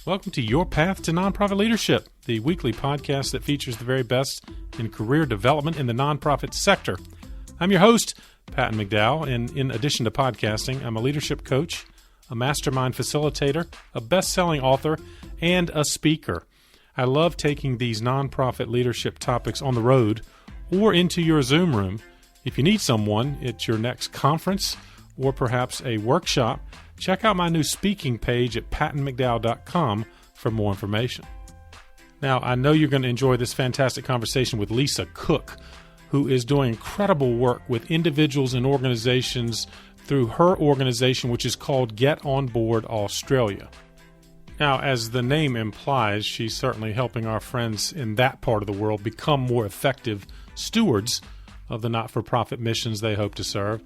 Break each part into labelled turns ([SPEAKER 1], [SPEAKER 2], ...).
[SPEAKER 1] Welcome to Your Path to Nonprofit Leadership, the weekly podcast that features the very best in career development in the nonprofit sector. I'm your host, Patton McDowell, and in addition to podcasting, I'm a leadership coach, a mastermind facilitator, a best-selling author, and a speaker. I love taking these nonprofit leadership topics on the road or into your Zoom room. If you need someone at your next conference or perhaps a workshop, check out my new speaking page at pattonmcdowell.com for more information. Now, I know you're going to enjoy this fantastic conversation with Lisa Cook, who is doing incredible work with individuals and organizations through her organization, which is called Get On Board Australia. Now, as the name implies, she's certainly helping our friends in that part of the world become more effective stewards of the not-for-profit missions they hope to serve.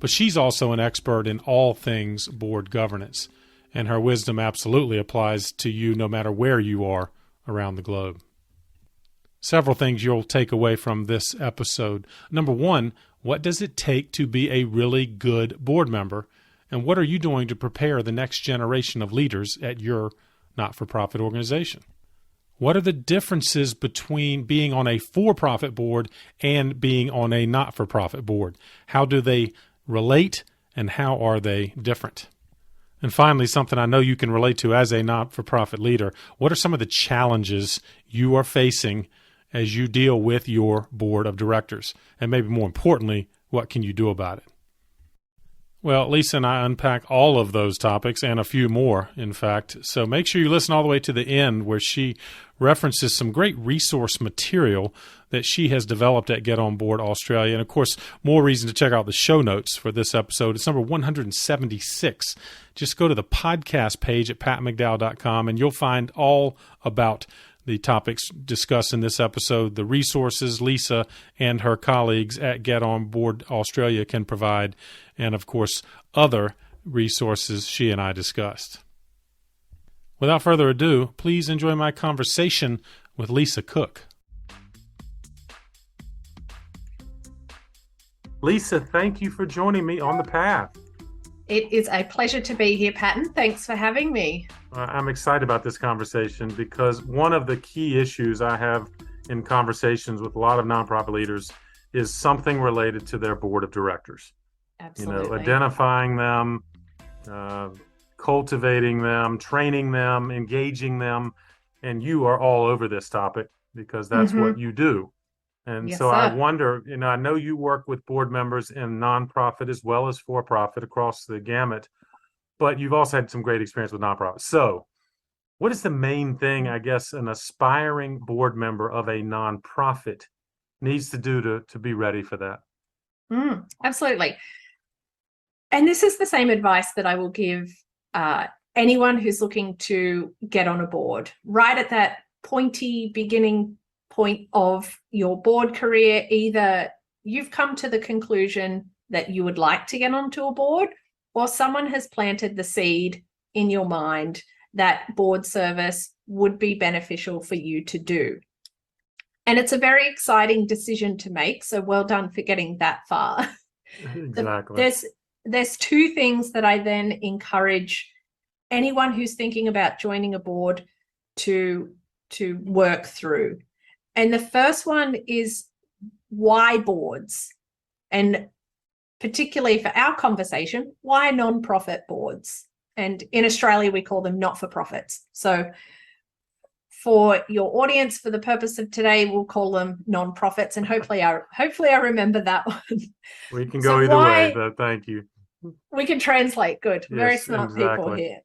[SPEAKER 1] But she's also an expert in all things board governance, and her wisdom absolutely applies to you no matter where you are around the globe. Several things you'll take away from this episode. Number one, what does it take to be a really good board member, and what are you doing to prepare the next generation of leaders at your not-for-profit organization? What are the differences between being on a for-profit board and being on a not-for-profit board? How do they relate, and how are they different? And finally, something I know you can relate to as a not-for-profit leader, what are some of the challenges you are facing as you deal with your board of directors? And maybe more importantly, what can you do about it? Well, Lisa and I unpack all of those topics and a few more, in fact. So make sure you listen all the way to the end where she references some great resource material that she has developed at Get On Board Australia. And, of course, more reason to check out the show notes for this episode. It's number 176. Just go to the podcast page at pattonmcdowell.com and you'll find all about the topics discussed in this episode, the resources Lisa and her colleagues at Get On Board Australia can provide, and, of course, other resources she and I discussed. Without further ado, please enjoy my conversation with Lisa Cook. Lisa, thank you for joining me on the path.
[SPEAKER 2] It is a pleasure to be here, Patton. Thanks for having me.
[SPEAKER 1] I'm excited about this conversation because one of the key issues I have in conversations with a lot of nonprofit leaders is something related to their board of directors.
[SPEAKER 2] Absolutely.
[SPEAKER 1] Identifying them, cultivating them, training them, engaging them. And you are all over this topic because that's what you do. And
[SPEAKER 2] Yes,
[SPEAKER 1] so
[SPEAKER 2] sir.
[SPEAKER 1] I wonder, I know you work with board members in nonprofit as well as for-profit across the gamut, but you've also had some great experience with nonprofits. So what is the main thing, I guess, an aspiring board member of a nonprofit needs to do to be ready for that?
[SPEAKER 2] Absolutely. And this is the same advice that I will give anyone who's looking to get on a board, right at that pointy beginning point of your board career. Either you've come to the conclusion that you would like to get onto a board, or someone has planted the seed in your mind that board service would be beneficial for you to do. And it's a very exciting decision to make. So well done for getting that far.
[SPEAKER 1] Exactly.
[SPEAKER 2] There's two things that I then encourage anyone who's thinking about joining a board to work through. And the first one is why boards? And particularly for our conversation, why non-profit boards? And in Australia, we call them not-for-profits. So for your audience, for the purpose of today, we'll call them non-profits. And hopefully I remember that one.
[SPEAKER 1] We can go either way, but thank you.
[SPEAKER 2] We can translate. Good.
[SPEAKER 1] Yes,
[SPEAKER 2] Very smart people here.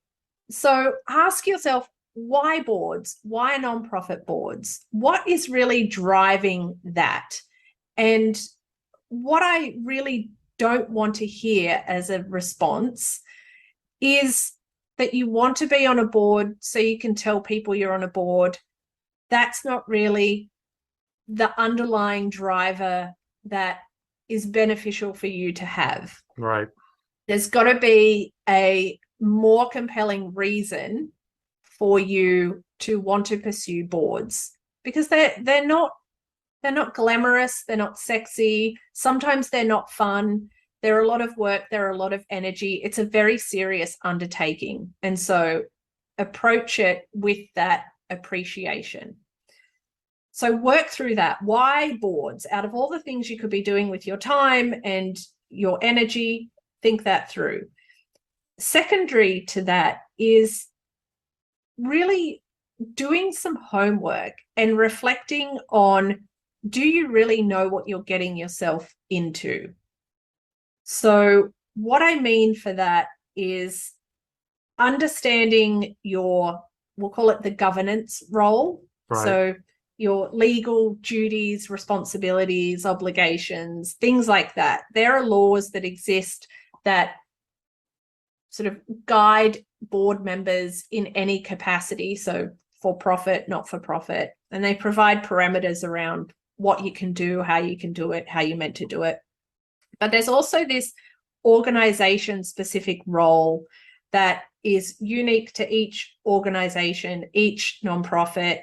[SPEAKER 2] So ask yourself, why boards? Why non-profit boards? What is really driving that? And what I really don't want to hear as a response is that you want to be on a board so you can tell people you're on a board. That's not really the underlying driver that is beneficial for you to have.
[SPEAKER 1] Right.
[SPEAKER 2] There's got to be a more compelling reason for you to want to pursue boards, because they're not glamorous, they're not sexy, sometimes they're not fun, they're a lot of work, they're a lot of energy. It's a very serious undertaking. And so approach it with that appreciation. So work through that. Why boards? Out of all the things you could be doing with your time and your energy, think that through. Secondary to that is really doing some homework and reflecting on, do you really know what you're getting yourself into? So what I mean for that is understanding your, we'll call it the governance role.
[SPEAKER 1] Right.
[SPEAKER 2] So your legal duties, responsibilities, obligations, things like that. There are laws that exist that sort of guide board members in any capacity, so for profit, not for profit, and they provide parameters around what you can do, how you can do it, how you're meant to do it. But there's also this organization-specific role that is unique to each organization, each nonprofit,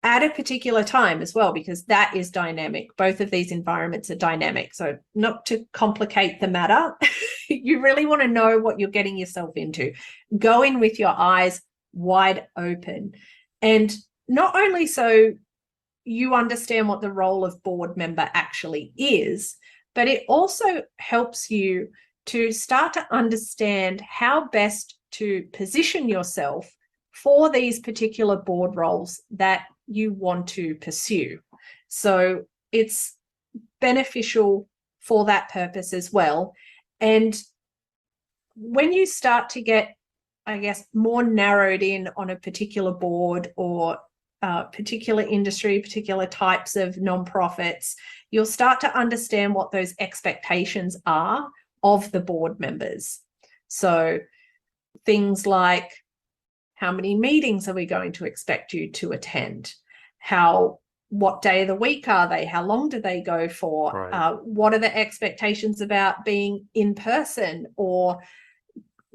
[SPEAKER 2] at a particular time as well, because that is dynamic. Both of these environments are dynamic. So not to complicate the matter, you really want to know what you're getting yourself into. Go in with your eyes wide open. And not only so you understand what the role of board member actually is, but it also helps you to start to understand how best to position yourself for these particular board roles that you want to pursue. So it's beneficial for that purpose as well. And when you start to get, I guess, more narrowed in on a particular board or particular industry, particular types of nonprofits, you'll start to understand what those expectations are of the board members. So things like, how many meetings are we going to expect you to attend? What day of the week are they? How long do they go for?
[SPEAKER 1] Right.
[SPEAKER 2] What are the expectations about being in person or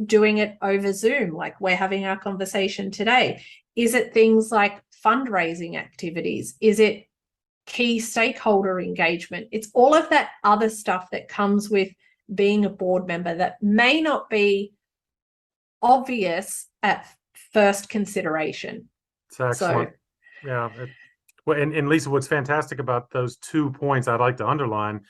[SPEAKER 2] doing it over Zoom, like we're having our conversation today? Is it things like fundraising activities? Is it key stakeholder engagement? It's all of that other stuff that comes with being a board member that may not be obvious at first consideration.
[SPEAKER 1] It's excellent. And Lisa, what's fantastic about those 2 points I'd like to underline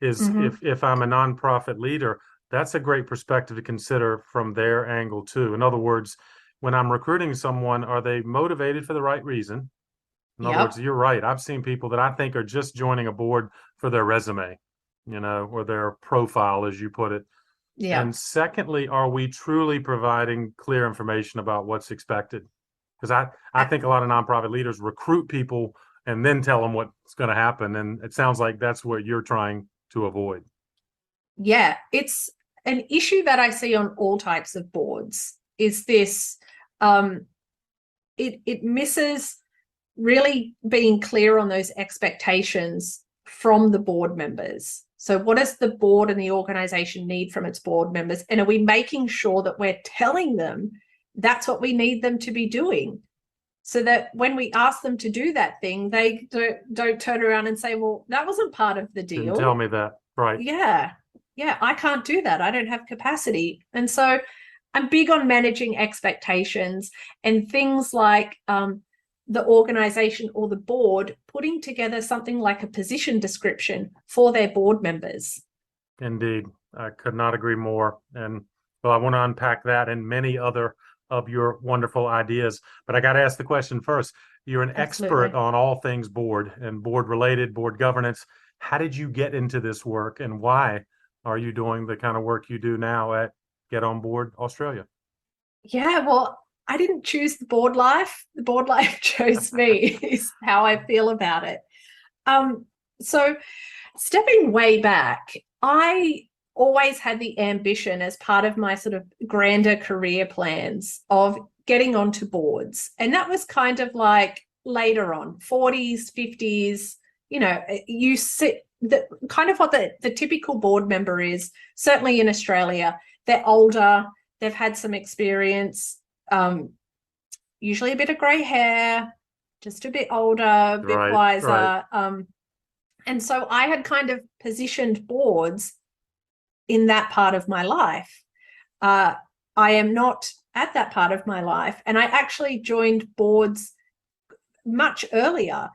[SPEAKER 1] is if I'm a nonprofit leader, that's a great perspective to consider from their angle too. In other words, when I'm recruiting someone, are they motivated for the right reason? In other words, you're right. I've seen people that I think are just joining a board for their resume, or their profile, as you put it.
[SPEAKER 2] Yeah.
[SPEAKER 1] And secondly, are we truly providing clear information about what's expected? Because I think a lot of nonprofit leaders recruit people and then tell them what's going to happen. And it sounds like that's what you're trying to avoid.
[SPEAKER 2] Yeah, it's an issue that I see on all types of boards is this, it misses really being clear on those expectations from the board members. So what does the board and the organization need from its board members? And are we making sure that we're telling them that's what we need them to be doing? So that when we ask them to do that thing, they don't turn around and say, well, that wasn't part of the deal.
[SPEAKER 1] Didn't tell me that. Right.
[SPEAKER 2] Yeah, I can't do that. I don't have capacity. And so I'm big on managing expectations and things like the organization or the board putting together something like a position description for their board members.
[SPEAKER 1] Indeed. I could not agree more. And well, I want to unpack that and many other of your wonderful ideas. But I got to ask the question first. You're an expert on all things board and board related, board governance. How did you get into this work and why are you doing the kind of work you do now at Get On Board Australia?
[SPEAKER 2] Yeah, well, I didn't choose the board life. The board life chose me, is how I feel about it. So stepping way back, I always had the ambition as part of my sort of grander career plans of getting onto boards. And that was kind of like later on, 40s, 50s, you sit the kind of what the typical board member is, certainly in Australia. They're older, they've had some experience, usually a bit of grey hair, just a bit older, a bit wiser. Right. And so I had kind of positioned boards in that part of my life. I I am not at that part of my life. And I actually joined boards much earlier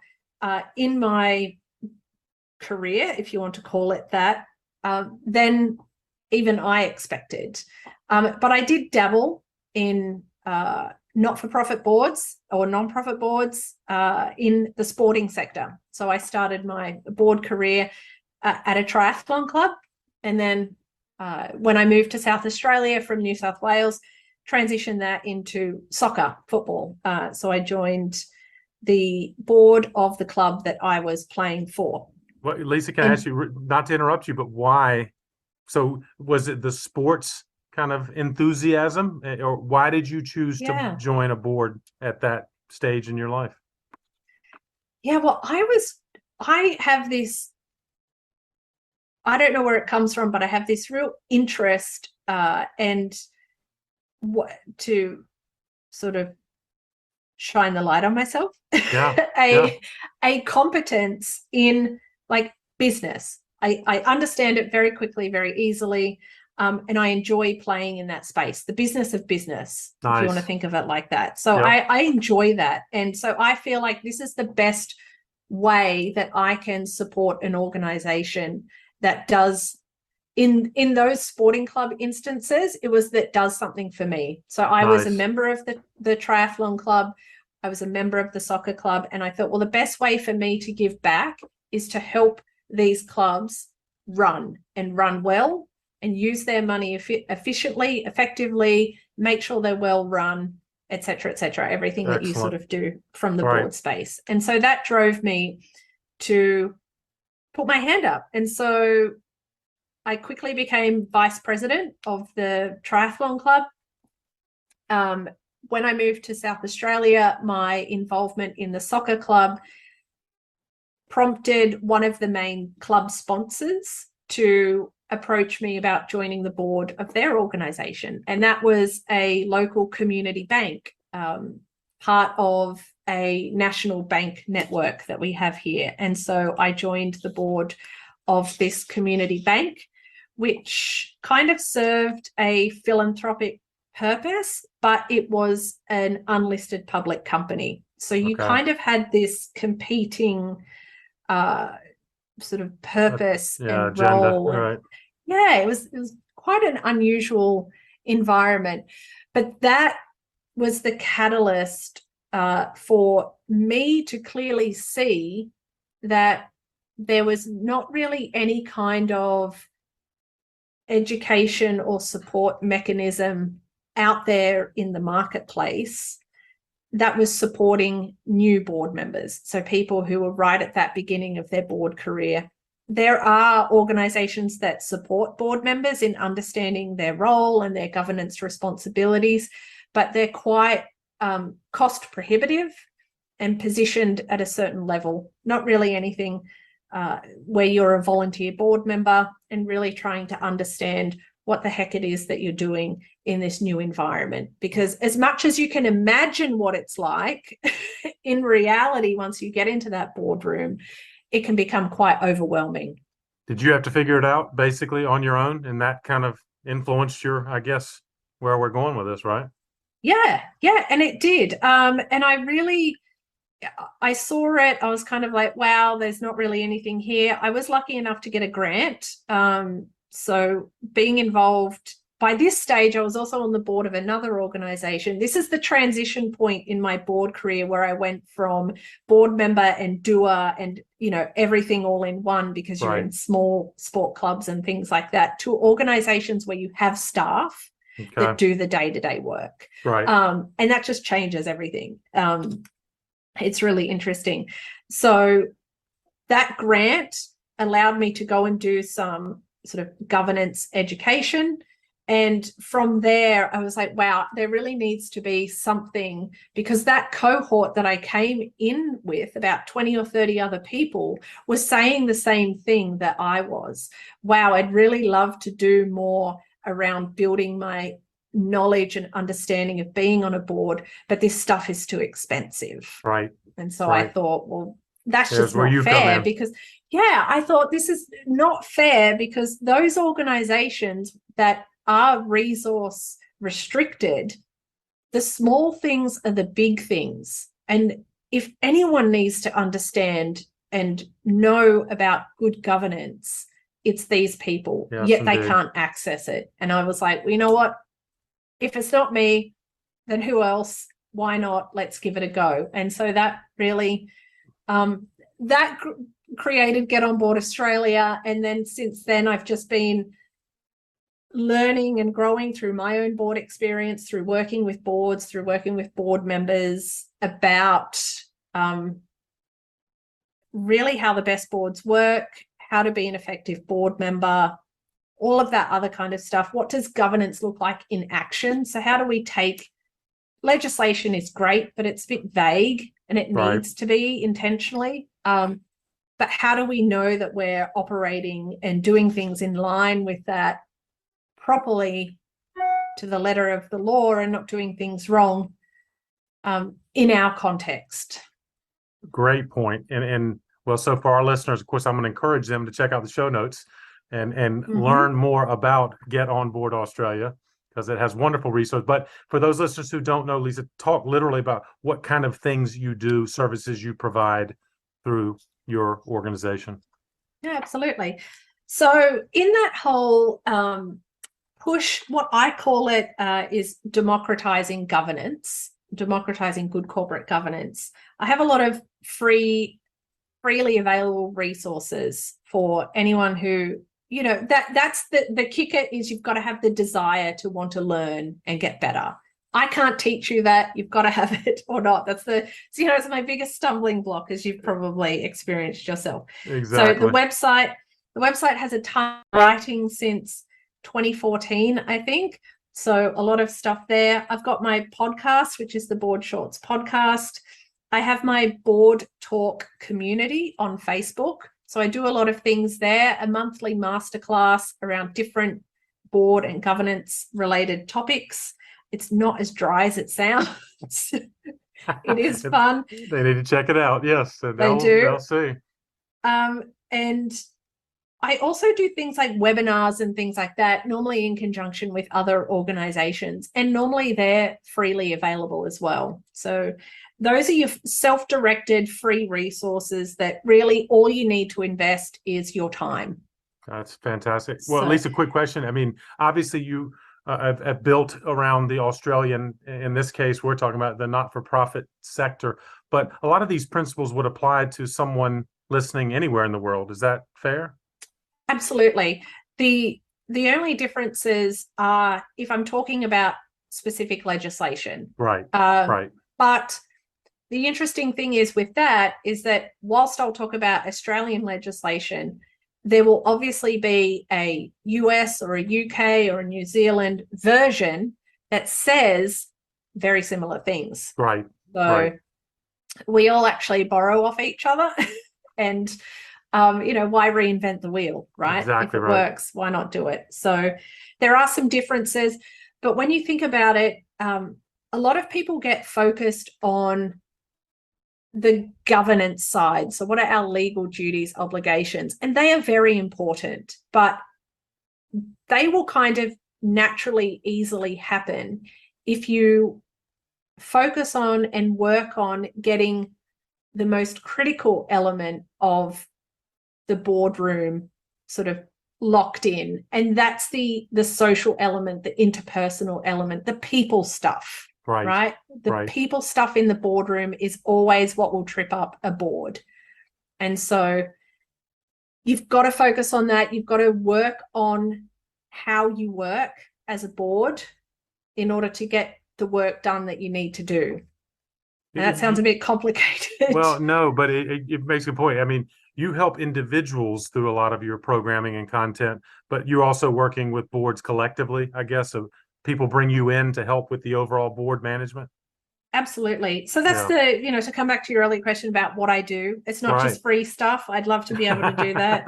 [SPEAKER 2] in my career, if you want to call it that, than even I expected. But I did dabble in not-for-profit boards or non-profit boards in the sporting sector. So I started my board career at a triathlon club. And then when I moved to South Australia from New South Wales, transitioned that into soccer, football. So I joined the board of the club that I was playing for.
[SPEAKER 1] Well, Lisa, can I ask you, not to interrupt you, but why? So was it the sports kind of enthusiasm, or why did you choose to join a board at that stage in your life?
[SPEAKER 2] Yeah, well, I have this, I don't know where it comes from, but I have this real interest and to sort of shine the light on myself, a competence in like business. I understand it very quickly, very easily, and I enjoy playing in that space, the business of business, if you want to think of it like that. So I enjoy that. And so I feel like this is the best way that I can support an organization that does, in those sporting club instances, that does something for me. So I was a member of the triathlon club. I was a member of the soccer club. And I thought, well, the best way for me to give back is to help these clubs run well and use their money efficiently, effectively, make sure they're well run, et cetera, everything that you sort of do from the board space. And so that drove me to put my hand up. And so I quickly became vice president of the triathlon club. When I moved to South Australia, my involvement in the soccer club prompted one of the main club sponsors to approach me about joining the board of their organization. And that was a local community bank, part of a national bank network that we have here. And so I joined the board of this community bank, which kind of served a philanthropic purpose, but it was an unlisted public company. So you kind of had this competing sort of purpose and
[SPEAKER 1] agenda,
[SPEAKER 2] role.
[SPEAKER 1] right.
[SPEAKER 2] Yeah, it was quite an unusual environment, but that was the catalyst for me to clearly see that there was not really any kind of education or support mechanism out there in the marketplace that was supporting new board members. So people who were right at that beginning of their board career. There are organizations that support board members in understanding their role and their governance responsibilities, but they're quite cost prohibitive and positioned at a certain level, not really anything where you're a volunteer board member and really trying to understand what the heck it is that you're doing in this new environment. Because as much as you can imagine what it's like, in reality, once you get into that boardroom, it can become quite overwhelming.
[SPEAKER 1] Did you have to figure it out basically on your own? And that kind of influenced your, I guess, where we're going with this, right?
[SPEAKER 2] Yeah, and it did. And I saw it. I was kind of like, wow, there's not really anything here. I was lucky enough to get a grant. So being involved, by this stage, I was also on the board of another organization. This is the transition point in my board career where I went from board member and doer and, everything all in one, because you're in small sport clubs and things like that, to organizations where you have staff that do the day-to-day work.
[SPEAKER 1] Right.
[SPEAKER 2] And that just changes everything. It's really interesting. So that grant allowed me to go and do some sort of governance education. And from there, I was like, wow, there really needs to be something, because that cohort that I came in with, about 20 or 30 other people, was saying the same thing that I was. Wow, I'd really love to do more around building my knowledge and understanding of being on a board, but this stuff is too expensive.
[SPEAKER 1] Right.
[SPEAKER 2] And so I thought, well, that's just
[SPEAKER 1] where
[SPEAKER 2] not
[SPEAKER 1] you
[SPEAKER 2] fair,
[SPEAKER 1] come in.
[SPEAKER 2] because I thought this is not fair, because those organizations that are resource restricted, the small things are the big things. And if anyone needs to understand and know about good governance, it's these people,
[SPEAKER 1] Yes,
[SPEAKER 2] yet they
[SPEAKER 1] indeed.
[SPEAKER 2] can't access it. And I was like, well, you know what? If it's not me, then who else? Why not? Let's give it a go. And so that really, created Get On Board Australia. And then since then, I've just been learning and growing through my own board experience, through working with boards, through working with board members about really how the best boards work, how to be an effective board member, all of that other kind of stuff. What does governance look like in action? So how do we take legislation is great, but it's a bit vague and it needs to be intentionally. But how do we know that we're operating and doing things in line with that properly to the letter of the law and not doing things wrong in our context?
[SPEAKER 1] Great point. And well, so for our listeners, of course, I'm going to encourage them to check out the show notes and learn more about Get On Board Australia, because it has wonderful resources. But for those listeners who don't know, Lisa, talk literally about what kind of things you do, services you provide through your organization.
[SPEAKER 2] Yeah, absolutely. So in that whole push, what I call it is democratizing governance, democratizing good corporate governance. I have a lot of freely available resources for anyone who, you know, that's the kicker is you've got to have the desire to want to learn and get better. I can't teach you that. You've got to have it or not. That's it's my biggest stumbling block, as you've probably experienced yourself.
[SPEAKER 1] Exactly.
[SPEAKER 2] So the website has a ton of writing since 2014, I think. So a lot of stuff there. I've got my podcast, which is the Board Shorts podcast. I have my board talk community on Facebook. So I do a lot of things there, a monthly masterclass around different board and governance related topics. It's not as dry as it sounds. It is fun.
[SPEAKER 1] They need to check it out. Yes,
[SPEAKER 2] They do.
[SPEAKER 1] They'll see.
[SPEAKER 2] And I also do things like webinars and things like that, normally in conjunction with other organizations, and normally they're freely available as well. So those are your self-directed free resources that really all you need to invest is your time.
[SPEAKER 1] That's fantastic. Well, at least a quick question. I mean, obviously you have built around the Australian, in this case, we're talking about the not-for-profit sector, but a lot of these principles would apply to someone listening anywhere in the world. Is that fair?
[SPEAKER 2] Absolutely. The only differences are if I'm talking about specific legislation.
[SPEAKER 1] Right.
[SPEAKER 2] But the interesting thing is with that is that whilst I'll talk about Australian legislation, there will obviously be a US or a UK or a New Zealand version that says very similar things.
[SPEAKER 1] Right.
[SPEAKER 2] So we all actually borrow off each other and, why reinvent the wheel, right?
[SPEAKER 1] Exactly.
[SPEAKER 2] If it works, why not do it? So there are some differences, but when you think about it, a lot of people get focused on the governance side. So what are our legal duties, obligations? And they are very important, but they will kind of naturally, easily happen if you focus on and work on getting the most critical element of the boardroom sort of locked in. And that's the social element, the interpersonal element, the people stuff. Right? The people stuff in the boardroom is always what will trip up a board. And so you've got to focus on that. You've got to work on how you work as a board in order to get the work done that you need to do. And that sounds a bit complicated.
[SPEAKER 1] Well, no, but it makes a point. I mean, you help individuals through a lot of your programming and content, but you're also working with boards collectively, I guess, so people bring you in to help with the overall board management?
[SPEAKER 2] Absolutely. So that's to come back to your earlier question about what I do. It's not just free stuff. I'd love to be able to do that.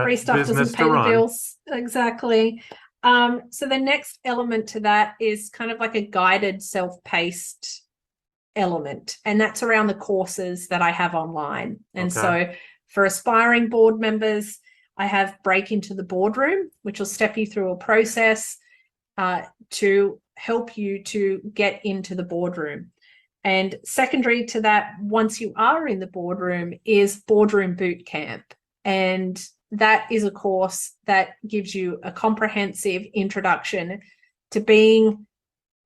[SPEAKER 2] Free stuff doesn't pay the bills. Exactly. So the next element to that is kind of like a guided self-paced element. And that's around the courses that I have online. And so for aspiring board members, I have Break Into the Boardroom, which will step you through a process to help you to get into the boardroom. And secondary to that, once you are in the boardroom, is Boardroom Boot Camp. And that is a course that gives you a comprehensive introduction to being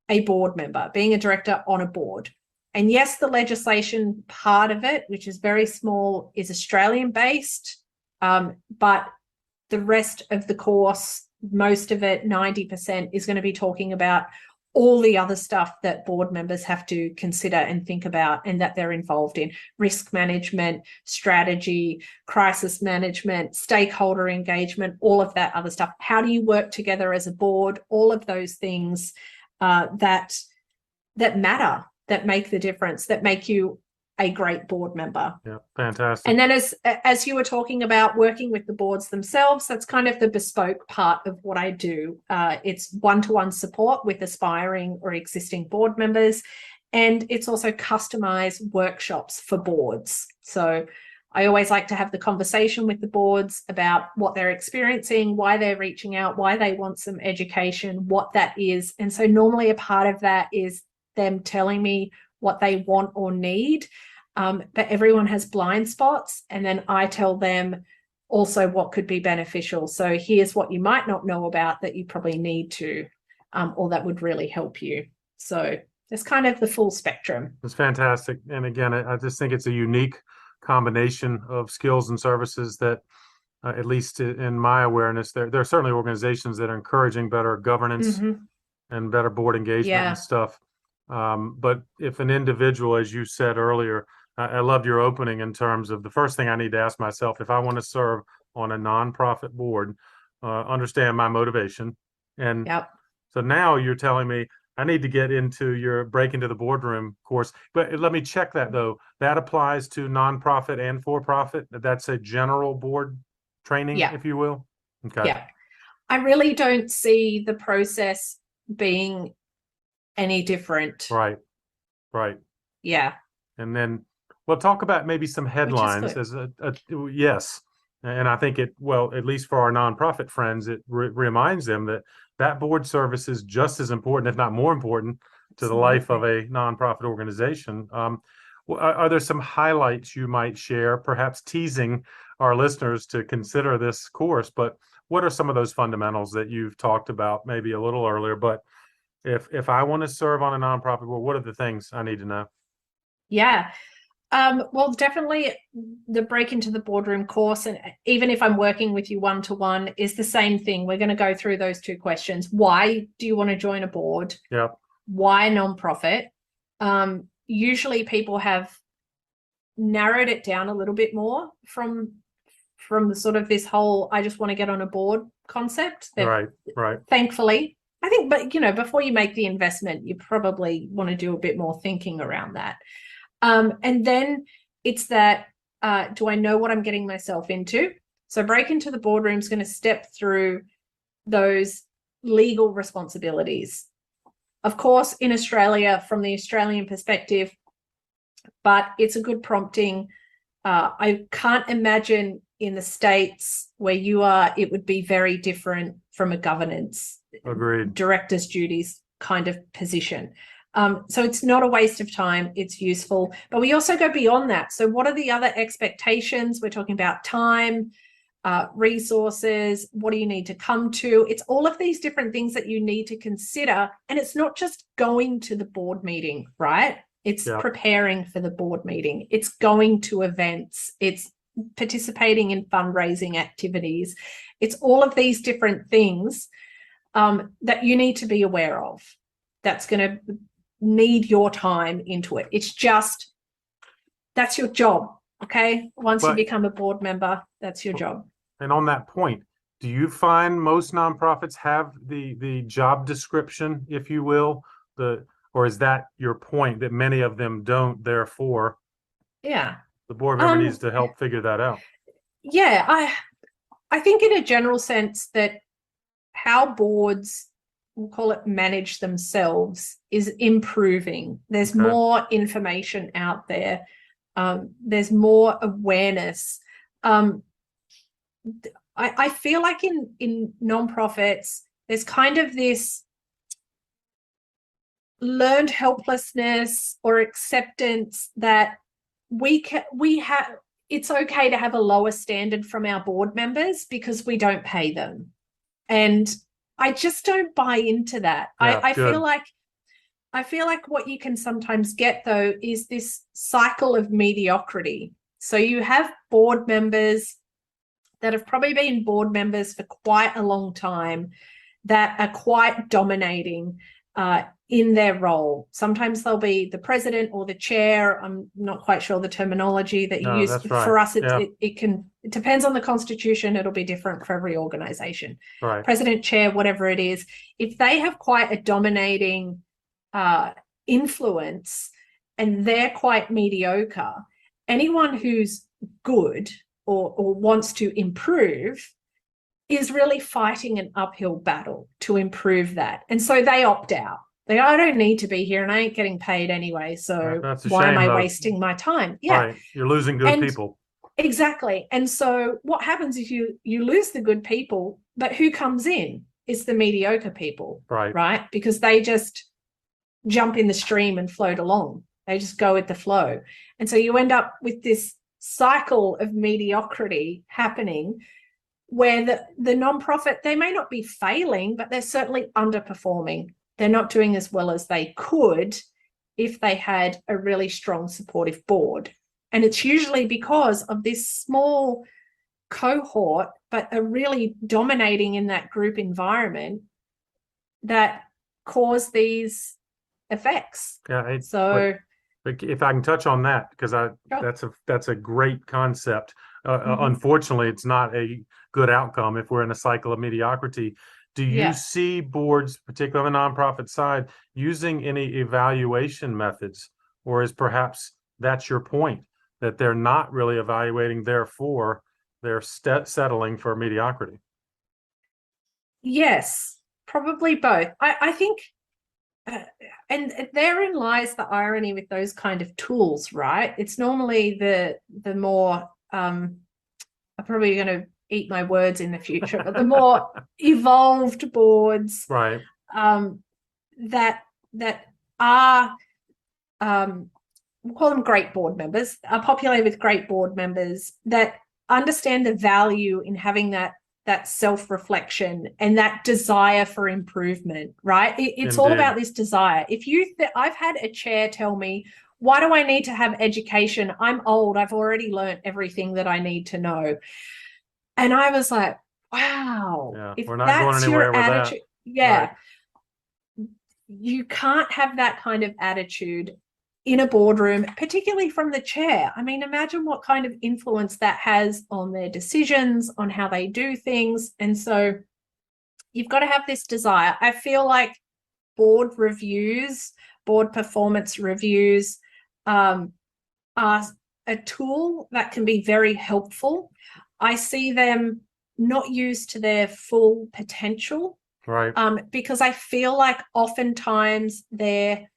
[SPEAKER 2] a board member, being a director on a board. And yes, the legislation part of it, which is very small, is Australian based, but the rest of the course, most of it, 90%, is going to be talking about all the other stuff that board members have to consider and think about and that they're involved in: risk management, strategy, crisis management, stakeholder engagement, all of that other stuff. How do you work together as a board? All of those things that matter, that make the difference, that make you a great board member.
[SPEAKER 1] Yeah, fantastic.
[SPEAKER 2] And then as you were talking about working with the boards themselves, that's kind of the bespoke part of what I do. It's one-to-one support with aspiring or existing board members, and it's also customized workshops for boards. So I always like to have the conversation with the boards about what they're experiencing, why they're reaching out, why they want some education, what that is. And so normally a part of that is them telling me what they want or need. But everyone has blind spots, and then I tell them also what could be beneficial. So here's what you might not know about that you probably need to, or that would really help you. So it's kind of the full spectrum.
[SPEAKER 1] It's fantastic. And again, I just think it's a unique combination of skills and services that, at least in my awareness, there are certainly organizations that are encouraging better governance and better board engagement and stuff. But if an individual, as you said earlier, I loved your opening in terms of the first thing I need to ask myself: if I want to serve on a nonprofit board, understand my motivation. And so now you're telling me I need to get into your Break into the Boardroom course. But let me check that, though. That applies to nonprofit and for-profit. That's a general board training, if you will. Okay.
[SPEAKER 2] Yeah. I really don't see the process being any different.
[SPEAKER 1] Right.
[SPEAKER 2] Yeah.
[SPEAKER 1] And then we'll talk about maybe some headlines as yes. And I think at least for our nonprofit friends, it reminds them that board service is just as important, if not more important, to the life of a nonprofit organization. Are there some highlights you might share, perhaps teasing our listeners to consider this course? But what are some of those fundamentals that you've talked about maybe a little earlier? But if I want to serve on a nonprofit board, what are the things I need to know?
[SPEAKER 2] Yeah. Well, definitely the Break into the Boardroom course, and even if I'm working with you one-to-one, is the same thing. We're going to go through those two questions. Why do you want to join a board?
[SPEAKER 1] Yeah.
[SPEAKER 2] Why nonprofit? Usually people have narrowed it down a little bit more from the sort of this whole I just want to get on a board concept.
[SPEAKER 1] Right.
[SPEAKER 2] Thankfully, I think, but before you make the investment, you probably want to do a bit more thinking around that. And then it's that, do I know what I'm getting myself into? So Break into the Boardroom is going to step through those legal responsibilities. Of course, in Australia, from the Australian perspective, but it's a good prompting. I can't imagine in the States where you are, it would be very different from a governance, director's duties kind of position. So it's not a waste of time. It's useful, but we also go beyond that. So what are the other expectations? We're talking about time, resources. What do you need to come to? It's all of these different things that you need to consider. And it's not just going to the board meeting, right? It's preparing for the board meeting. It's going to events. It's participating in fundraising activities. It's all of these different things that you need to be aware of. That's going to need your time into it. It's just, that's your job. Okay. Once you become a board member, that's your job.
[SPEAKER 1] And on that point, do you find most nonprofits have the job description, if you will, or is that your point that many of them don't, therefore the board member needs to help figure that out?
[SPEAKER 2] Yeah, I think in a general sense that how boards, we'll call it, manage themselves is improving. There's more information out there. There's more awareness. I feel like in nonprofits, there's kind of this learned helplessness or acceptance that it's okay to have a lower standard from our board members because we don't pay them. And I just don't buy into that.
[SPEAKER 1] Yeah,
[SPEAKER 2] I feel like what you can sometimes get, though, is this cycle of mediocrity. So you have board members that have probably been board members for quite a long time that are quite dominating in their role. Sometimes they'll be the president or the chair. I'm not quite sure the terminology that you use.
[SPEAKER 1] That's right.
[SPEAKER 2] For us, it depends on the constitution. It'll be different for every organization.
[SPEAKER 1] Right.
[SPEAKER 2] President, chair, whatever it is. If they have quite a dominating influence and they're quite mediocre, anyone who's good or wants to improve is really fighting an uphill battle to improve that. And so they opt out. I don't need to be here and I ain't getting paid anyway. So why am I wasting my time? Yeah.
[SPEAKER 1] Right. You're losing good people.
[SPEAKER 2] Exactly. And so what happens is you lose the good people, but who comes in? It's the mediocre people. Right? Because they just jump in the stream and float along. They just go with the flow. And so you end up with this cycle of mediocrity happening where the nonprofit, they may not be failing, but they're certainly underperforming. They're not doing as well as they could if they had a really strong supportive board. And it's usually because of this small cohort, but are really dominating in that group environment that cause these effects.
[SPEAKER 1] Yeah.
[SPEAKER 2] So
[SPEAKER 1] if I can touch on that, because that's a great concept. Unfortunately, it's not a good outcome if we're in a cycle of mediocrity. Do you see boards, particularly on the nonprofit side, using any evaluation methods, or is perhaps that's your point, that they're not really evaluating, therefore they're settling for mediocrity?
[SPEAKER 2] Yes, probably both. I think, and therein lies the irony with those kind of tools, right? It's normally the more, I'm probably going to eat my words in the future, but the more evolved boards,
[SPEAKER 1] right,
[SPEAKER 2] that are, we'll call them great board members, are populated with great board members that understand the value in having that self-reflection and that desire for improvement, right? It's all about this desire. I've had a chair tell me, why do I need to have education? I'm old. I've already learned everything that I need to know. And I was like, wow, if
[SPEAKER 1] we're not
[SPEAKER 2] that's
[SPEAKER 1] going anywhere
[SPEAKER 2] your
[SPEAKER 1] with
[SPEAKER 2] attitude,
[SPEAKER 1] that.
[SPEAKER 2] You can't have that kind of attitude in a boardroom, particularly from the chair. I mean, imagine what kind of influence that has on their decisions, on how they do things. And so you've got to have this desire. I feel like board reviews, board performance reviews are a tool that can be very helpful. I see them not used to their full potential,
[SPEAKER 1] right?
[SPEAKER 2] Because I feel like oftentimes they're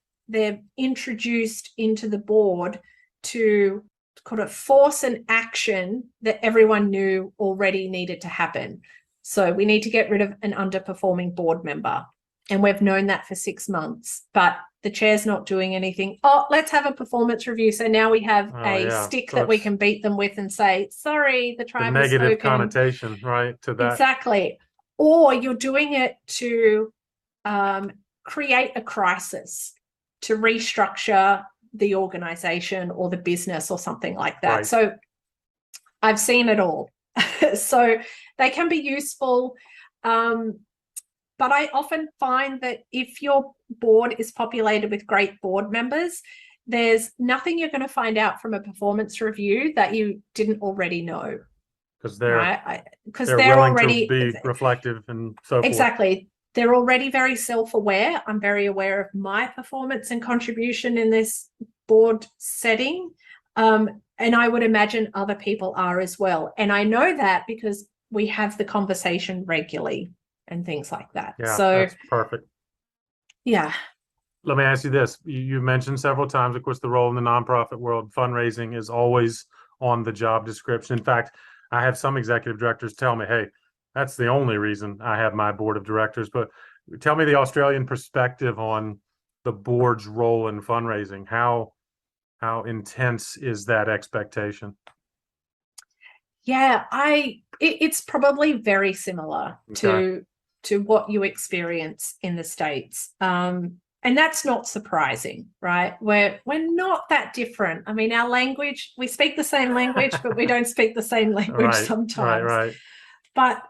[SPEAKER 2] introduced into the board to kind of force an action that everyone knew already needed to happen. So we need to get rid of an underperforming board member. And we've known that for 6 months, but the chair's not doing anything. Oh, let's have a performance review. So now we have stick that we can beat them with and say, sorry, the tribe has spoken.
[SPEAKER 1] Negative connotation, right, to that.
[SPEAKER 2] Exactly. Or you're doing it to create a crisis, to restructure the organization or the business or something like that.
[SPEAKER 1] Right.
[SPEAKER 2] So I've seen it all. So they can be useful. But I often find that if your board is populated with great board members, there's nothing you're going to find out from a performance review that you didn't already know.
[SPEAKER 1] Because they're
[SPEAKER 2] willing
[SPEAKER 1] already to be reflective and so forth.
[SPEAKER 2] Exactly. They're already very self-aware. I'm very aware of my performance and contribution in this board setting. And I would imagine other people are as well. And I know that because we have the conversation regularly and things like that.
[SPEAKER 1] Yeah,
[SPEAKER 2] so
[SPEAKER 1] that's perfect.
[SPEAKER 2] Yeah.
[SPEAKER 1] Let me ask you this. You mentioned several times, of course, the role in the nonprofit world. Fundraising is always on the job description. In fact, I have some executive directors tell me, hey, that's the only reason I have my board of directors. But tell me the Australian perspective on the board's role in fundraising? How intense is that expectation?
[SPEAKER 2] Yeah, it's probably very similar to what you experience in the States. And that's not surprising, right? We're not that different. I mean, our language, we speak the same language, but we don't speak the same language sometimes.
[SPEAKER 1] Right.
[SPEAKER 2] But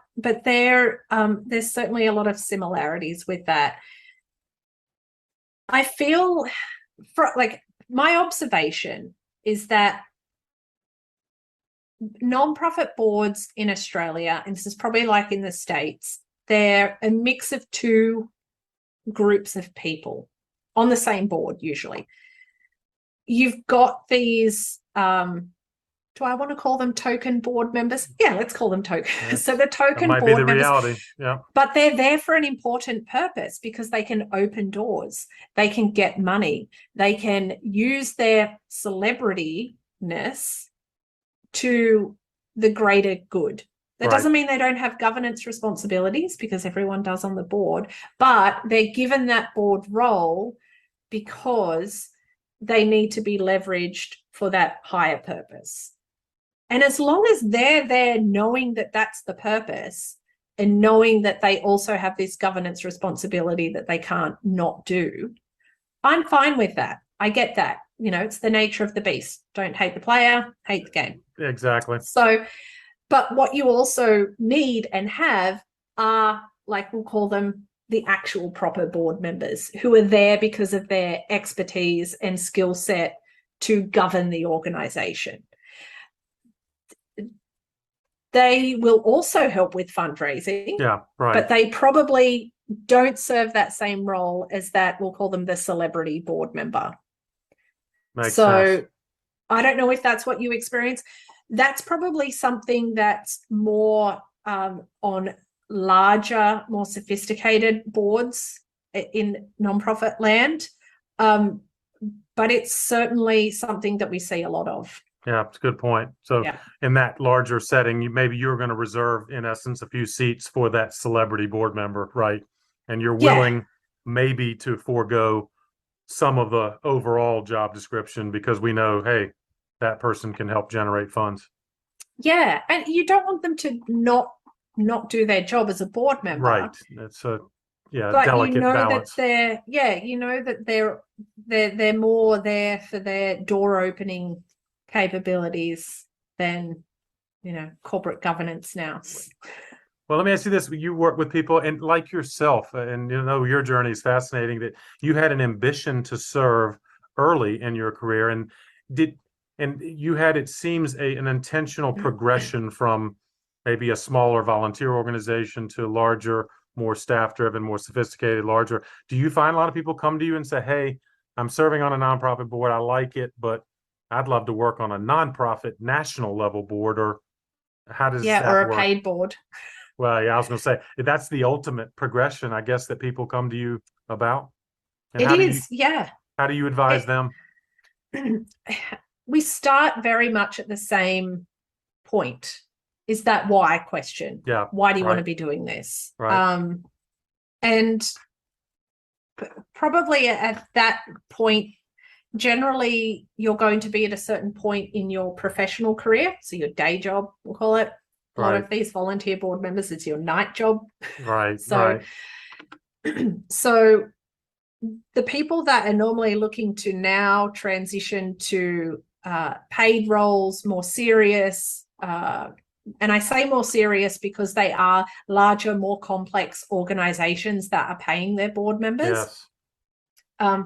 [SPEAKER 2] there's certainly a lot of similarities with that. I feel my observation is that nonprofit boards in Australia, and this is probably like in the States, they're a mix of two groups of people on the same board usually. You've got these, do I want to call them token board members? Yeah, let's call them token. Yes. So the token
[SPEAKER 1] that might
[SPEAKER 2] board
[SPEAKER 1] be the
[SPEAKER 2] members,
[SPEAKER 1] reality. Yeah.
[SPEAKER 2] But they're there for an important purpose because they can open doors, they can get money, they can use their celebrityness to the greater good. That doesn't mean they don't have governance responsibilities, because everyone does on the board, but they're given that board role because they need to be leveraged for that higher purpose. And as long as they're there knowing that that's the purpose and knowing that they also have this governance responsibility that they can't not do, I'm fine with that. I get that. It's the nature of the beast. Don't hate the player, hate the game.
[SPEAKER 1] Exactly.
[SPEAKER 2] So, but what you also need and have are, like, we'll call them the actual proper board members who are there because of their expertise and skill set to govern the organization. They will also help with fundraising.
[SPEAKER 1] Yeah, right.
[SPEAKER 2] But they probably don't serve that same role as that, we'll call them the celebrity board member.
[SPEAKER 1] Makes sense.
[SPEAKER 2] I don't know if that's what you experience. That's probably something that's more on larger, more sophisticated boards in nonprofit land. But it's certainly something that we see a lot of.
[SPEAKER 1] Yeah, it's a good point. So in that larger setting, maybe you're going to reserve, in essence, a few seats for that celebrity board member, right? And you're willing maybe to forego some of the overall job description because we know, hey, that person can help generate funds. Yeah,
[SPEAKER 2] and you don't want them to not do their job as a board member.
[SPEAKER 1] Right. It's a
[SPEAKER 2] but
[SPEAKER 1] delicate balance.
[SPEAKER 2] That they're more there for their door opening capabilities than corporate governance now.
[SPEAKER 1] Well, let me ask you this. You work with people, and like yourself, and your journey is fascinating, that you had an ambition to serve early in your career, and you had, it seems, an intentional progression from maybe a smaller volunteer organization to larger, more staff-driven, more sophisticated, larger. Do you find a lot of people come to you and say, hey, I'm serving on a nonprofit board, I like it, but I'd love to work on a nonprofit national level board? Or how does that
[SPEAKER 2] work? Or a
[SPEAKER 1] work?
[SPEAKER 2] Paid board.
[SPEAKER 1] Well, I was going to say, that's the ultimate progression, I guess, that people come to you about. And how do you advise them?
[SPEAKER 2] We start very much at the same point. Is that why question?
[SPEAKER 1] Yeah.
[SPEAKER 2] Why do you want to be doing this?
[SPEAKER 1] Right.
[SPEAKER 2] And probably at that point, generally, you're going to be at a certain point in your professional career. So your day job, we'll call it. A lot of these volunteer board members, it's your night job.
[SPEAKER 1] Right.
[SPEAKER 2] So the people that are normally looking to now transition to paid roles, more serious, and I say more serious because they are larger, more complex organizations that are paying their board members.
[SPEAKER 1] Yes.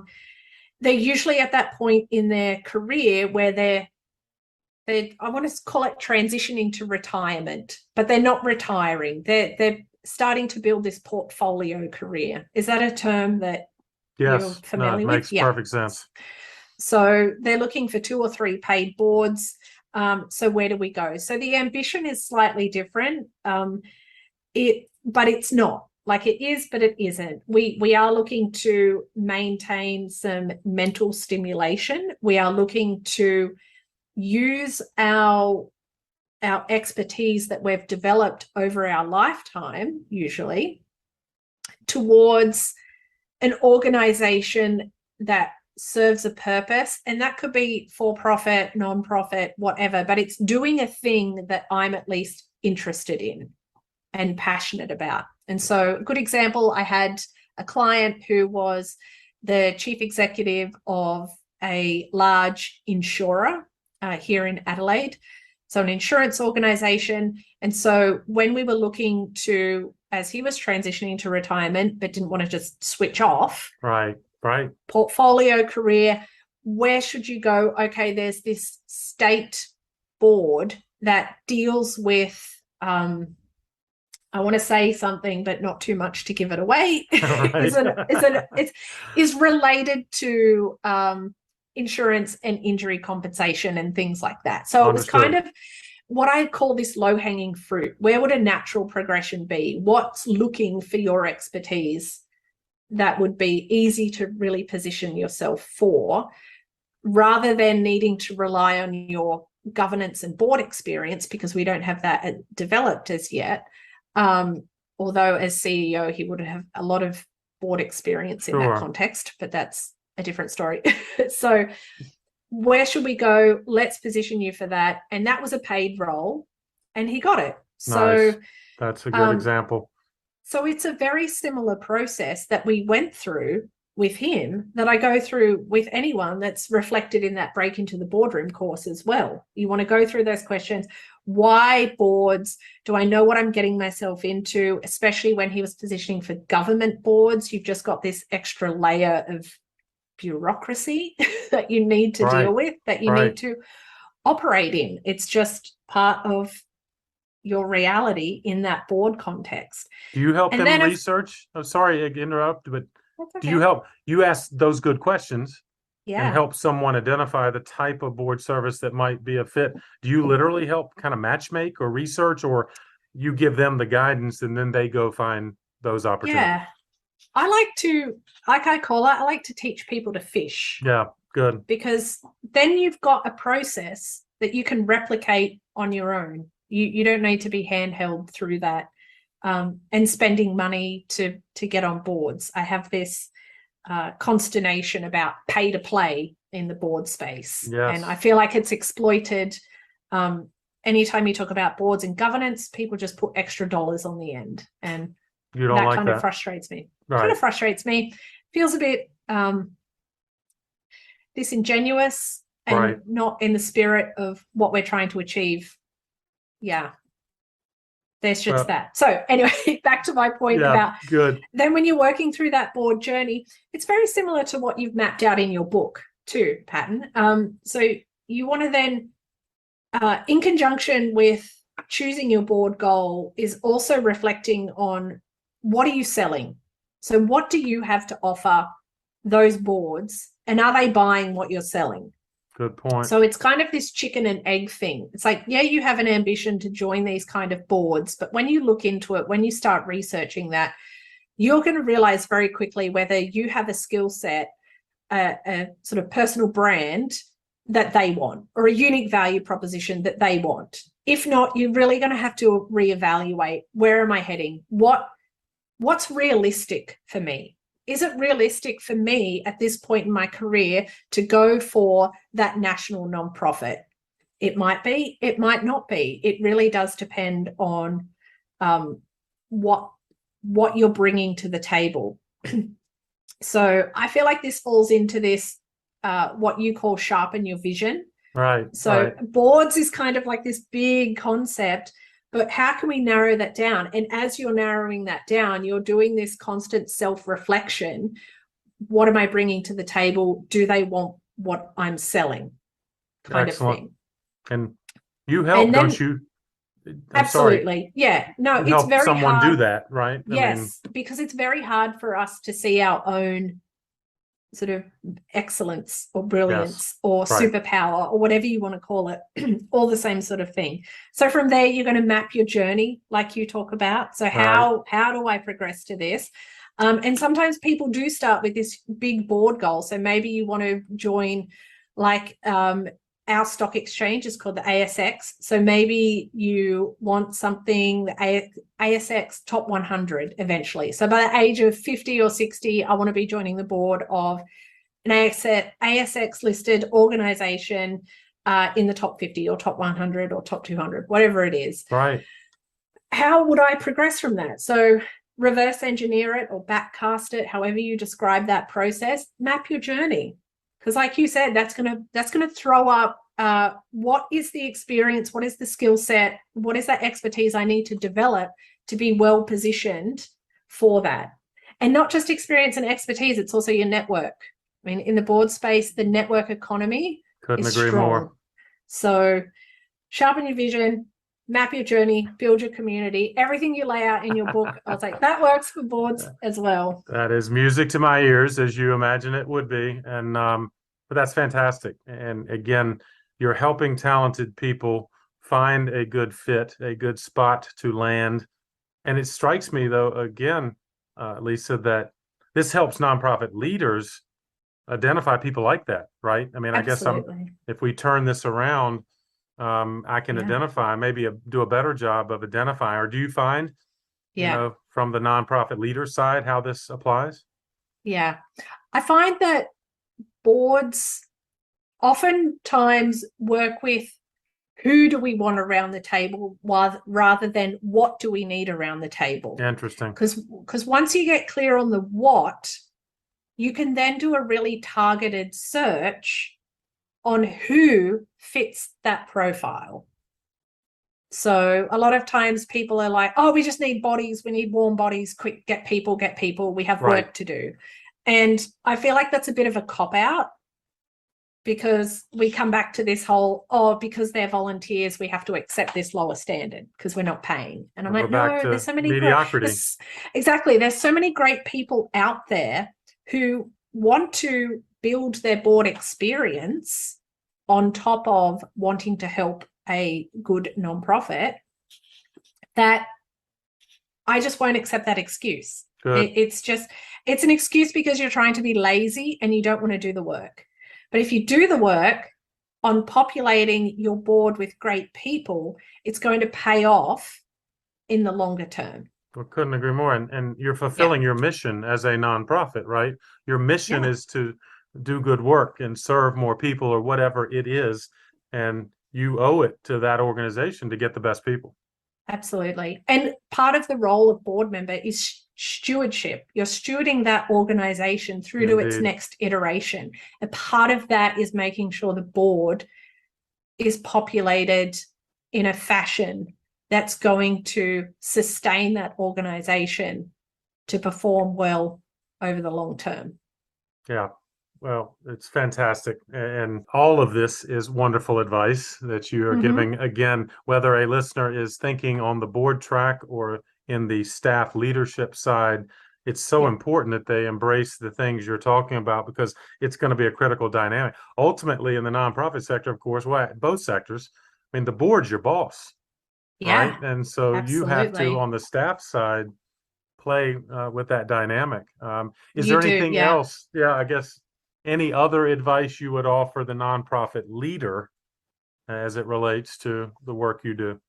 [SPEAKER 2] They're usually at that point in their career where they're I want to call it transitioning to retirement, but they're not retiring. They're starting to build this portfolio career. Is that a term that you're familiar with?
[SPEAKER 1] Makes perfect sense.
[SPEAKER 2] So they're looking for 2 or 3 paid boards. So where do we go? So the ambition is slightly different. But it's not. Like, it is, but it isn't. We are looking to maintain some mental stimulation. We are looking to use our expertise that we've developed over our lifetime, usually, towards an organization that serves a purpose, and that could be for-profit, non-profit, whatever, but it's doing a thing that I'm at least interested in and passionate about. And so a good example, I had a client who was the chief executive of a large insurer here in Adelaide, so an insurance organization. And so when we were looking to, as he was transitioning to retirement but didn't want to just switch off,
[SPEAKER 1] right,
[SPEAKER 2] portfolio, career, where should you go? Okay, there's this state board that deals with I want to say something, but not too much to give it away. is related to insurance and injury compensation and things like that. So
[SPEAKER 1] Understood.
[SPEAKER 2] It was kind of what I call this low-hanging fruit. Where would a natural progression be? What's looking for your expertise that would be easy to really position yourself for, rather than needing to rely on your governance and board experience, because we don't have that developed as yet. Although as CEO, he would have a lot of board experience in that context, but that's a different story. So where should we go? Let's position you for that. And that was a paid role, and he got it.
[SPEAKER 1] Nice.
[SPEAKER 2] So
[SPEAKER 1] that's a good example.
[SPEAKER 2] So it's a very similar process that we went through with him that I go through with anyone that's reflected in that Break into the Boardroom course as well. You want to go through those questions. Why boards? Do I know what I'm getting myself into? Especially when he was positioning for government boards, you've just got this extra layer of bureaucracy that you need to deal with, that you need to operate in. It's just part of your reality in that board context.
[SPEAKER 1] Do you help them research? I'm sorry to interrupt, but do you help? You ask those good questions and help someone identify the type of board service that might be a fit. Do you literally help kind of matchmake or research, or you give them the guidance and then they go find those opportunities?
[SPEAKER 2] Yeah. I like to, like I call it, I like to teach people to fish.
[SPEAKER 1] Yeah, good.
[SPEAKER 2] Because then you've got a process that you can replicate on your own. You don't need to be handheld through that and spending money to get on boards. I have this consternation about pay to play in the board space.
[SPEAKER 1] Yes.
[SPEAKER 2] And I feel like it's exploited. Anytime you talk about boards and governance, people just put extra dollars on the end. And
[SPEAKER 1] you don't like
[SPEAKER 2] kind
[SPEAKER 1] that.
[SPEAKER 2] of frustrates me.
[SPEAKER 1] Right.
[SPEAKER 2] Kind of frustrates me. Feels a bit disingenuous and not in the spirit of what we're trying to achieve. Yeah. There's just that. So anyway, back to my point about then when you're working through that board journey, it's very similar to what you've mapped out in your book too, Patton. So you want to then, in conjunction with choosing your board goal, is also reflecting on what are you selling? So what do you have to offer those boards, and are they buying what you're selling?
[SPEAKER 1] Good point.
[SPEAKER 2] So it's kind of this chicken and egg thing. It's like, yeah, you have an ambition to join these kind of boards, but when you look into it, when you start researching that, you're going to realize very quickly whether you have a skill set, a sort of personal brand that they want, or a unique value proposition that they want. If not, you're really going to have to reevaluate, where am I heading? What's realistic for me? Is it realistic for me at this point in my career to go for that national nonprofit? It might be, it might not be. It really does depend on what you're bringing to the table. So I feel like this falls into this, what you call sharpen your vision.
[SPEAKER 1] Right.
[SPEAKER 2] So boards is kind of like this big concept, but how can we narrow that down? And as you're narrowing that down, you're doing this constant self-reflection. What am I bringing to the table? Do they want what I'm selling? Kind of thing.
[SPEAKER 1] And you help, don't you?
[SPEAKER 2] Absolutely. Yeah. No, it's
[SPEAKER 1] help
[SPEAKER 2] very
[SPEAKER 1] someone
[SPEAKER 2] hard.
[SPEAKER 1] Do that, right?
[SPEAKER 2] Yes, because it's very hard for us to see our own sort of excellence or brilliance or superpower or whatever you want to call it, all the same sort of thing. So from there, you're going to map your journey like you talk about. So how do I progress to this? And sometimes people do start with this big board goal. So maybe you want to join, like our stock exchange is called the ASX. So maybe you want something, the ASX top 100 eventually. So by the age of 50 or 60, I want to be joining the board of an ASX listed organization in the top 50 or top 100 or top 200, whatever it is.
[SPEAKER 1] Right.
[SPEAKER 2] How would I progress from that? So reverse engineer it or backcast it, however you describe that process. Map your journey, because like you said, that's gonna throw up what is the experience, what is the skill set, what is that expertise I need to develop to be well positioned for that. And not just experience and expertise, it's also your network. I mean, in the board space, the network economy
[SPEAKER 1] Couldn't
[SPEAKER 2] is
[SPEAKER 1] agree
[SPEAKER 2] strong.
[SPEAKER 1] more.
[SPEAKER 2] So sharpen your vision, map your journey, build your community, everything you lay out in your book. I was like, that works for boards as well.
[SPEAKER 1] That is music to my ears, as you imagine it would be. And but that's fantastic. And again, you're helping talented people find a good fit, a good spot to land. And it strikes me, though, again, Lisa, that this helps nonprofit leaders identify people like that, right? I mean,
[SPEAKER 2] Absolutely.
[SPEAKER 1] I guess if we turn this around, I can identify, maybe do a better job of identifying. Or do you find, from the nonprofit leader side, how this applies?
[SPEAKER 2] Yeah. I find that boards oftentimes work with who do we want around the table rather than what do we need around the table.
[SPEAKER 1] Interesting.
[SPEAKER 2] Because once you get clear on the what, you can then do a really targeted search on who fits that profile. So a lot of times people are like, oh, we just need bodies. We need warm bodies. Quick, get people. We have work to do. And I feel like that's a bit of a cop-out, because we come back to this whole, because they're volunteers, we have to accept this lower standard because we're not paying. And I'm like, no, there's so many
[SPEAKER 1] mediocrity.
[SPEAKER 2] Exactly. There's so many great people out there who want to build their board experience on top of wanting to help a good nonprofit, that I just won't accept that excuse. It's an excuse because you're trying to be lazy and you don't want to do the work. But if you do the work on populating your board with great people, it's going to pay off in the longer term.
[SPEAKER 1] Well, couldn't agree more. And you're fulfilling your mission as a nonprofit, right? Your mission is to do good work and serve more people or whatever it is. And you owe it to that organization to get the best people.
[SPEAKER 2] Absolutely. And part of the role of board member is stewardship. You're stewarding that organization through to its next iteration. And part of that is making sure the board is populated in a fashion that's going to sustain that organization to perform well over the long term. Yeah.
[SPEAKER 1] Well, it's fantastic. And all of this is wonderful advice that you are giving. Again, whether a listener is thinking on the board track or in the staff leadership side, it's so important that they embrace the things you're talking about, because it's going to be a critical dynamic. Ultimately, in the nonprofit sector, of course, both sectors, I mean, the board's your boss, right? And so you have to, on the staff side, play with that dynamic. Is there anything else? Yeah, I guess. Any other advice you would offer the nonprofit leader as it relates to the work you do?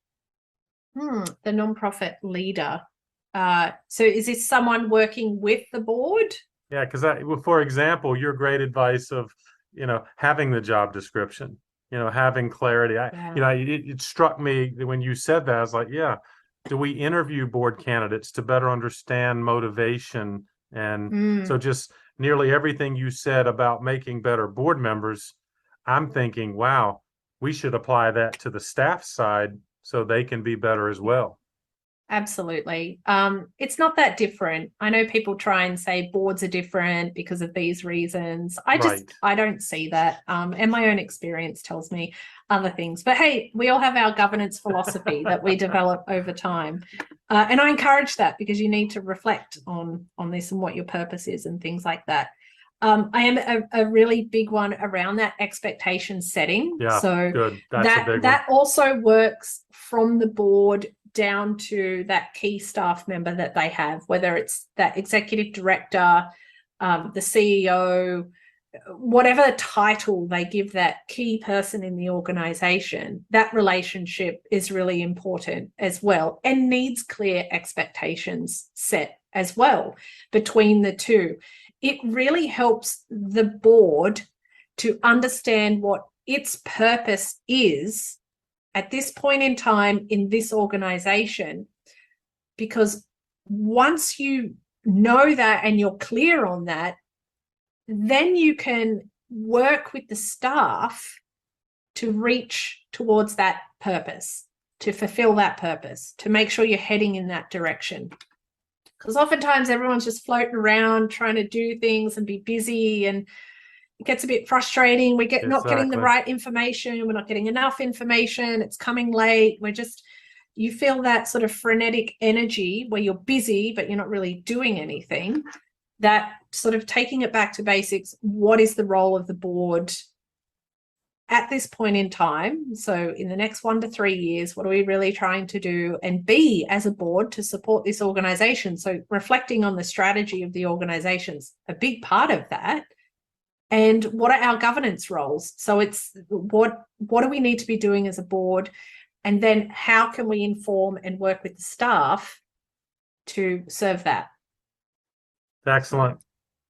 [SPEAKER 2] The nonprofit leader. So is this someone working with the board?
[SPEAKER 1] Yeah, because for example, your great advice of, having the job description, having clarity. It struck me when you said that. I was like, do we interview board candidates to better understand motivation? And so just nearly everything you said about making better board members, I'm thinking, wow, we should apply that to the staff side so they can be better as well.
[SPEAKER 2] Absolutely. It's not that different. I know people try and say boards are different because of these reasons. I don't see that. And my own experience tells me other things. But hey, we all have our governance philosophy that we develop over time. And I encourage that, because you need to reflect on this and what your purpose is and things like that. I am a really big one around that expectation setting. Yeah, so good. That also works from the board down to that key staff member that they have, whether it's that executive director, the CEO, whatever title they give that key person in the organization. That relationship is really important as well, and needs clear expectations set as well between the two. It really helps the board to understand what its purpose is at this point in time in this organization, because once you know that and you're clear on that, then you can work with the staff to reach towards that purpose, to fulfill that purpose, to make sure you're heading in that direction. Because oftentimes everyone's just floating around trying to do things and be busy, and it gets a bit frustrating. We get not getting the right information. We're not getting enough information. It's coming late. You feel that sort of frenetic energy where you're busy, but you're not really doing anything. That sort of taking it back to basics. What is the role of the board at this point in time? So in the next 1 to 3 years, what are we really trying to do and be as a board to support this organization? So reflecting on the strategy of the organization's a big part of that. And what are our governance roles? So it's what do we need to be doing as a board? And then how can we inform and work with the staff to serve that?
[SPEAKER 1] Excellent.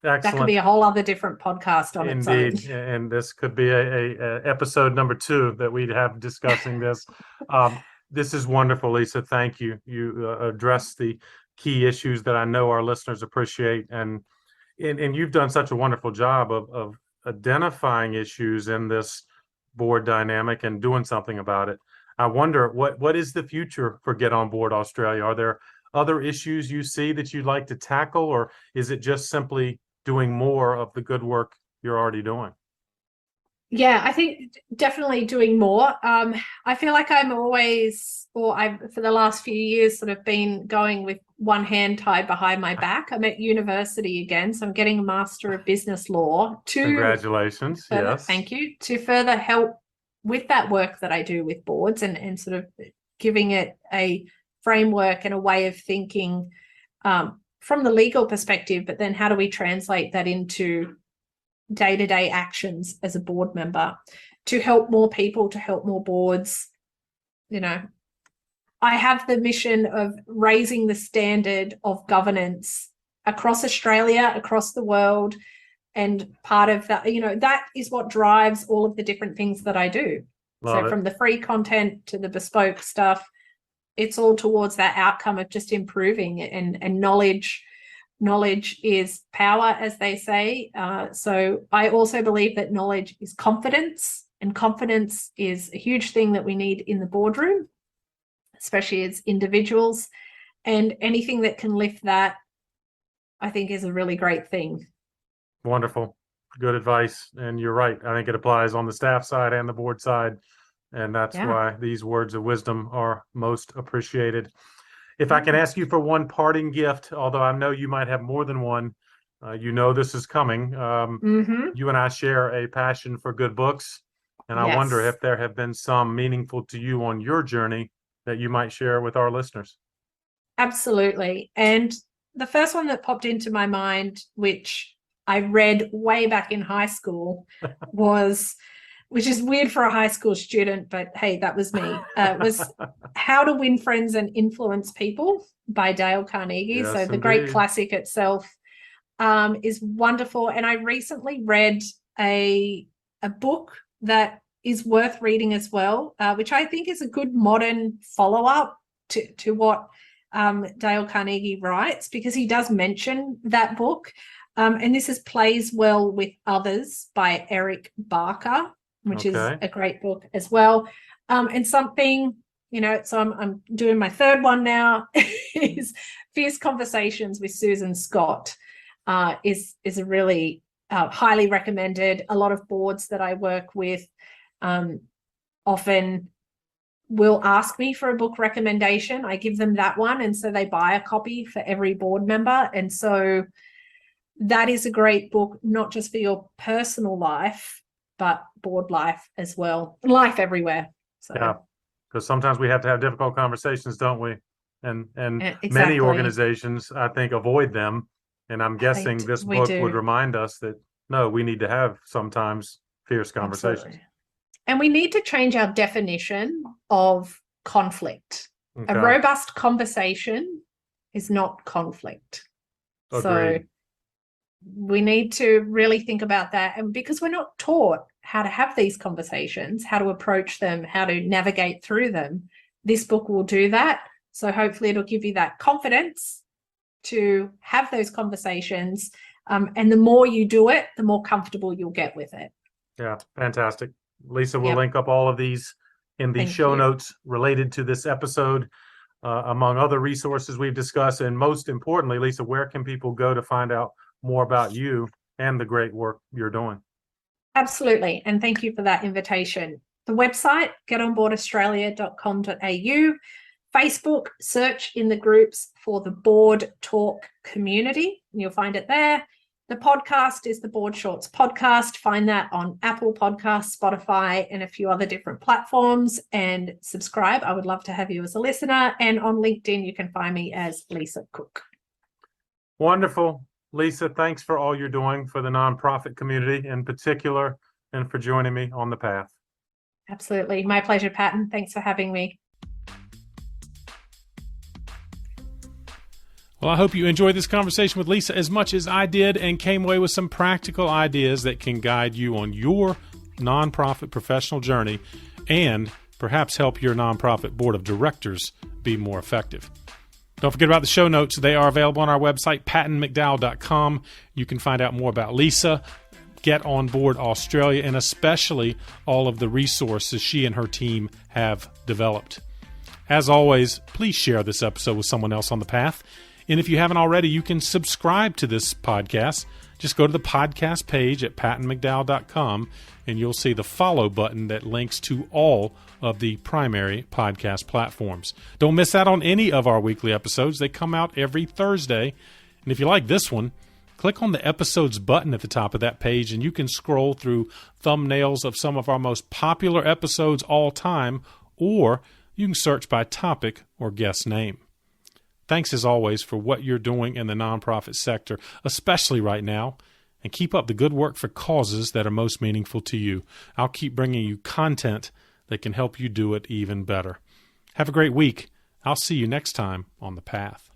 [SPEAKER 1] Excellent.
[SPEAKER 2] That could be a whole other different podcast on its own.
[SPEAKER 1] Indeed. And this could be a episode number 2 that we'd have discussing this. This is wonderful, Lisa. Thank you. You addressed the key issues that I know our listeners appreciate. And you've done such a wonderful job of identifying issues in this board dynamic and doing something about it. I wonder, what is the future for Get On Board Australia? Are there other issues you see that you'd like to tackle, or is it just simply doing more of the good work you're already doing?
[SPEAKER 2] Yeah, I think definitely doing more. I feel like I've for the last few years sort of been going with one hand tied behind my back. I'm at university again, so I'm getting a Master of Business Law.
[SPEAKER 1] Congratulations. Yes.
[SPEAKER 2] Thank you. To further help with that work that I do with boards and sort of giving it a framework and a way of thinking from the legal perspective, but then how do we translate that into day-to-day actions as a board member to help more people, to help more boards. I have the mission of raising the standard of governance across Australia, across the world, and part of that, that is what drives all of the different things that I do.
[SPEAKER 1] Love it.
[SPEAKER 2] From the free content to the bespoke stuff, it's all towards that outcome of just improving, and knowledge is power, as they say. So I also believe that knowledge is confidence, and confidence is a huge thing that we need in the boardroom, especially as individuals, and anything that can lift that, I think, is a really great thing.
[SPEAKER 1] Wonderful. Good advice. And you're right. I think it applies on the staff side and the board side. And that's why these words of wisdom are most appreciated. If I can ask you for one parting gift, although I know you might have more than one, this is coming. You and I share a passion for good books. And I wonder if there have been some meaningful to you on your journey that you might share with our listeners.
[SPEAKER 2] Absolutely. And the first one that popped into my mind, which I read way back in high school, which is weird for a high school student, but hey, that was me, was How to Win Friends and Influence People by Dale Carnegie.
[SPEAKER 1] Yes,
[SPEAKER 2] so the
[SPEAKER 1] indeed.
[SPEAKER 2] great classic itself is wonderful. And I recently read a book that is worth reading as well, which I think is a good modern follow-up to what Dale Carnegie writes, because he does mention that book. And this is Plays Well with Others by Eric Barker, which is a great book as well. And something, so I'm doing my third one now, is Fierce Conversations with Susan Scott, is a really highly recommended. A lot of boards that I work with often will ask me for a book recommendation. I give them that one, and so they buy a copy for every board member. And so that is a great book, not just for your personal life, but board life as well. Life everywhere. So.
[SPEAKER 1] Yeah, because sometimes we have to have difficult conversations, don't we? And
[SPEAKER 2] Exactly.
[SPEAKER 1] Many organizations, I think, avoid them. And I'm guessing this book would remind us that, no, we need to have sometimes fierce conversations.
[SPEAKER 2] Absolutely. And we need to change our definition of conflict. A robust conversation is not conflict.
[SPEAKER 1] Agreed.
[SPEAKER 2] So we need to really think about that. And because we're not taught how to have these conversations, how to approach them, how to navigate through them, this book will do that. So hopefully it'll give you that confidence to have those conversations. And the more you do it, the more comfortable you'll get with it.
[SPEAKER 1] Yeah, fantastic. Lisa, we'll
[SPEAKER 2] Yep.
[SPEAKER 1] link up all of these in the
[SPEAKER 2] Thank
[SPEAKER 1] show
[SPEAKER 2] you.
[SPEAKER 1] notes related to this episode, among other resources we've discussed. And most importantly, Lisa, where can people go to find out more about you and the great work you're doing?
[SPEAKER 2] Absolutely. And thank you for that invitation. The website, getonboardaustralia.com.au. Facebook, search in the groups for the Board Talk community, and you'll find it there. The podcast is the Board Shorts podcast. Find that on Apple Podcasts, Spotify, and a few other different platforms, and subscribe. I would love to have you as a listener. And on LinkedIn, you can find me as Lisa Cook.
[SPEAKER 1] Wonderful. Lisa, thanks for all you're doing for the nonprofit community in particular, and for joining me on the path.
[SPEAKER 2] Absolutely. My pleasure, Patton. Thanks for having me.
[SPEAKER 1] Well, I hope you enjoyed this conversation with Lisa as much as I did and came away with some practical ideas that can guide you on your nonprofit professional journey and perhaps help your nonprofit board of directors be more effective. Don't forget about the show notes. They are available on our website, pattonmcdowell.com. You can find out more about Lisa, Get On Board Australia, and especially all of the resources she and her team have developed. As always, please share this episode with someone else on the path. And if you haven't already, you can subscribe to this podcast. Just go to the podcast page at pattonmcdowell.com and you'll see the follow button that links to all of the primary podcast platforms. Don't miss out on any of our weekly episodes. They come out every Thursday. And if you like this one, click on the episodes button at the top of that page and you can scroll through thumbnails of some of our most popular episodes all time, or you can search by topic or guest name. Thanks as always for what you're doing in the nonprofit sector, especially right now, and keep up the good work for causes that are most meaningful to you. I'll keep bringing you content that can help you do it even better. Have a great week. I'll see you next time on The Path.